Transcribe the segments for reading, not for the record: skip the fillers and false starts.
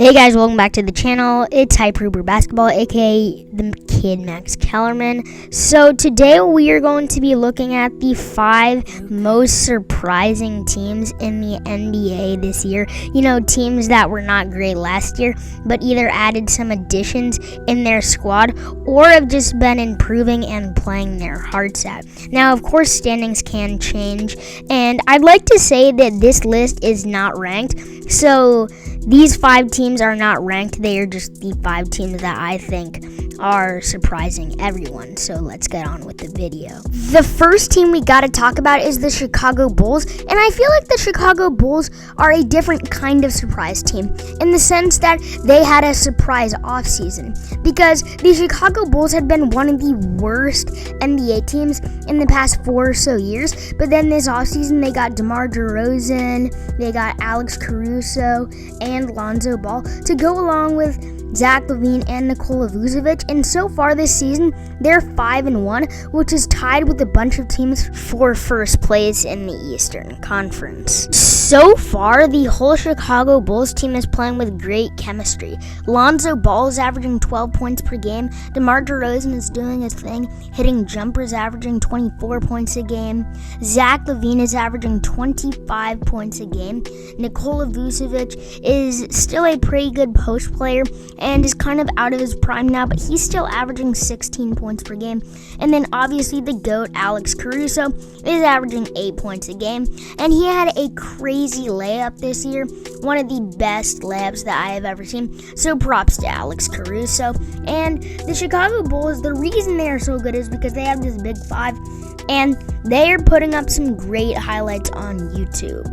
Hey guys, welcome back to the channel. It's Hyper Basketball, aka the kid Max Kellerman. So today we are going to be looking at the 5 most surprising teams in the NBA this year. You know, teams that were not great last year, but either added some additions in their squad or have just been improving and playing their hearts out. Now, of course, standings can change, and I'd like to say that this list is not ranked. So these 5 teams are not ranked. They are just the 5 teams that I think are surprising everyone. So let's get on with the video. The first team we got to talk about is the Chicago Bulls. And I feel like the Chicago Bulls are a different kind of surprise team in the sense that they had a surprise offseason. Because the Chicago Bulls had been one of the worst NBA teams in the past 4 or so years. But then this offseason, they got DeMar DeRozan, they got Alex Caruso, and Lonzo Ball to go along with Zach LaVine and Nikola Vucevic, and so far this season they're 5-1, which is tied with a bunch of teams for first place in the Eastern Conference. So far, the whole Chicago Bulls team is playing with great chemistry. Lonzo Ball is averaging 12 points per game. DeMar DeRozan is doing his thing, hitting jumpers, averaging 24 points a game. Zach LaVine is averaging 25 points a game. Nikola Vucevic is still a pretty good post player and is kind of out of his prime now, but he's still averaging 16 points per game. And then obviously the GOAT, Alex Caruso, is averaging 8 points a game, and he had a crazy layup this year, one of the best layups that I have ever seen. So props to Alex Caruso. And the Chicago Bulls, the reason they are so good is because they have this big 5, and they are putting up some great highlights on YouTube.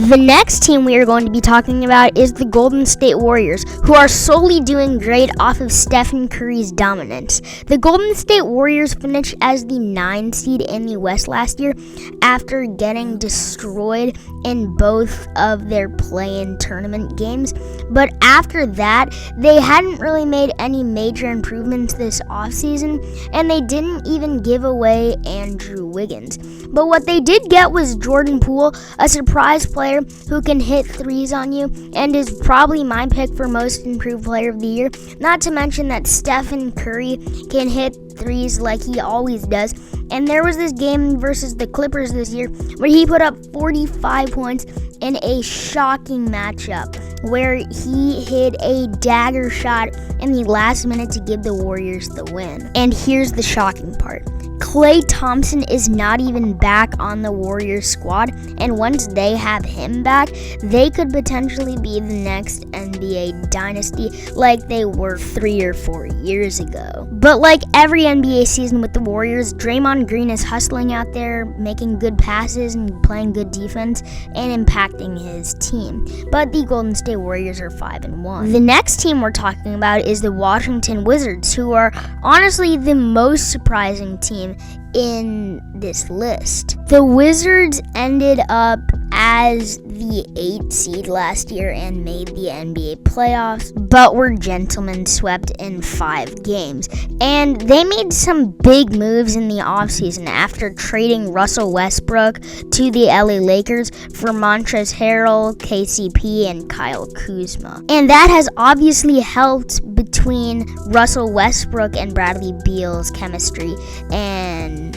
The next team we are going to be talking about is the Golden State Warriors, who are solely doing great off of Stephen Curry's dominance. The Golden State Warriors finished as the 9 seed in the West last year after getting destroyed in both of their play-in tournament games. But after that, they hadn't really made any major improvements this offseason, and they didn't even give away Andrew Wiggins. But what they did get was Jordan Poole, a surprise player who can hit threes on you and is probably my pick for most improved player of the year. Not to mention that Stephen Curry can hit threes like he always does. And there was this game versus the Clippers this year where he put up 45 points in a shocking matchup where he hit a dagger shot in the last minute to give the Warriors the win. And here's the shocking part. Klay Thompson is not even back on the Warriors squad, and once they have him back, they could potentially be the next NBA dynasty like they were 3 or 4 years ago. But like every NBA season with the Warriors, Draymond Green is hustling out there, making good passes and playing good defense and impacting his team. But the Golden State Warriors are 5-1. The next team we're talking about is the Washington Wizards, who are honestly the most surprising team in this list. The Wizards ended up as the 8th seed last year and made the NBA playoffs, but were gentlemen swept in 5 games. And they made some big moves in the offseason after trading Russell Westbrook to the LA Lakers for Montrezl Harrell, KCP, and Kyle Kuzma. And that has obviously helped between Russell Westbrook and Bradley Beal's chemistry and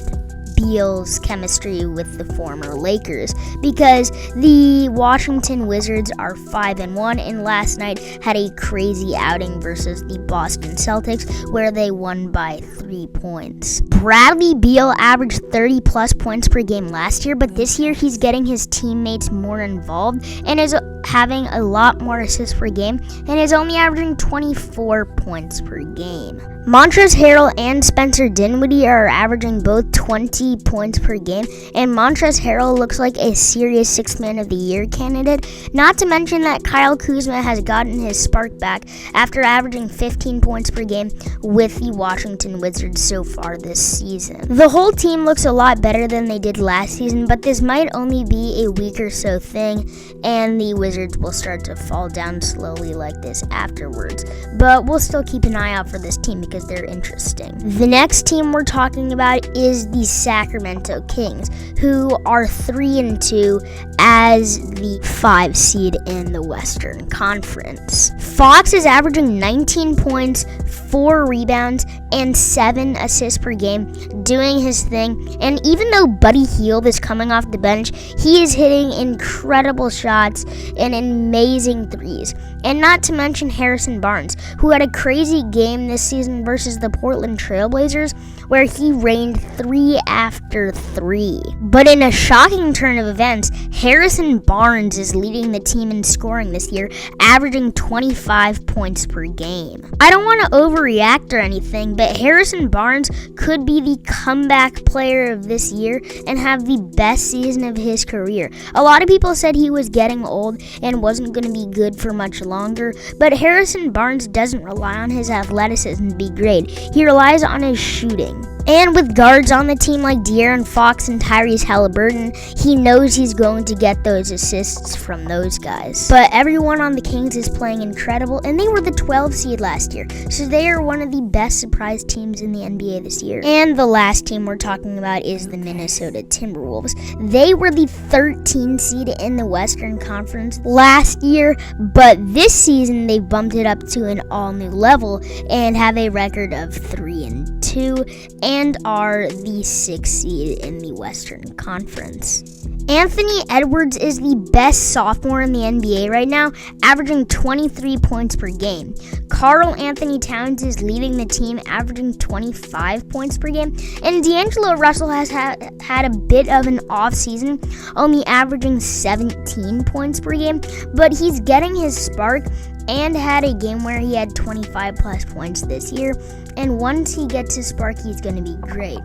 Beal's chemistry with the former Lakers, because the Washington Wizards are 5-1 and last night had a crazy outing versus the Boston Celtics where they won by 3 points. Bradley Beal averaged 30 plus points per game last year, but this year he's getting his teammates more involved and is having a lot more assists per game and is only averaging 24 points per game. Montrezl Harrell and Spencer Dinwiddie are averaging both 20 points per game, and Montrezl Harrell looks like a serious 6th Man of the Year candidate. Not to mention that Kyle Kuzma has gotten his spark back after averaging 15 points per game with the Washington Wizards so far this season. The whole team looks a lot better than they did last season, but this might only be a week or so thing, and the Wizards will start to fall down slowly like this afterwards. But we'll still keep an eye out for this team because because they're interesting. The next team we're talking about is the Sacramento Kings, who are 3-2 as the 5 seed in the Western Conference. Fox is averaging 19 points, 4 rebounds, and 7 assists per game, doing his thing. And even though Buddy Hield is coming off the bench, he is hitting incredible shots and amazing threes. And not to mention Harrison Barnes, who had a crazy game this season versus the Portland Trailblazers, where he rained 3 after 3. But in a shocking turn of events, Harrison Barnes is leading the team in scoring this year, averaging 25 points per game. I don't want to overreact or anything, but Harrison Barnes could be the comeback player of this year and have the best season of his career. A lot of people said he was getting old and wasn't going to be good for much longer, but Harrison Barnes doesn't rely on his athleticism to be great. He relies on his shooting. And with guards on the team like De'Aaron Fox and Tyrese Halliburton, he knows he's going to get those assists from those guys. But everyone on the Kings is playing incredible, and they were the 12 seed last year, so they are one of the best surprise teams in the NBA this year. And the last team we're talking about is the Minnesota Timberwolves. They were the 13 seed in the Western Conference last year, but this season they bumped it up to an all-new level and have a record of 3-2 and are the 6th seed in the Western Conference. Anthony Edwards is the best sophomore in the NBA right now, averaging 23 points per game. Karl Anthony Towns is leading the team, averaging 25 points per game. And D'Angelo Russell has had a bit of an off season, only averaging 17 points per game, but he's getting his spark and had a game where he had 25 plus points this year. And once he gets his spark, he's going to be great.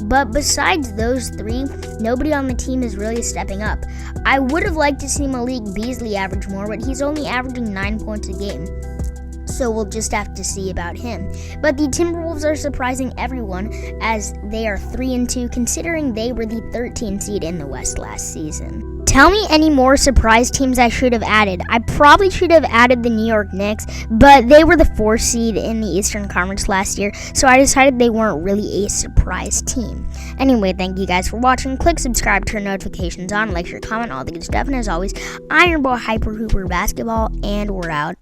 But besides those 3, nobody on the team is really stepping up. I would have liked to see Malik Beasley average more, but he's only averaging 9 points a game. So we'll just have to see about him. But the Timberwolves are surprising everyone as they are 3-2, considering they were the 13th seed in the West last season. Tell me any more surprise teams I should have added. I probably should have added the New York Knicks, but they were the 4th seed in the Eastern Conference last year, so I decided they weren't really a surprise team. Anyway, thank you guys for watching. Click subscribe, turn notifications on, like, share, comment, all the good stuff. And as always, I'm your boy Hyper Hooper Basketball, and we're out.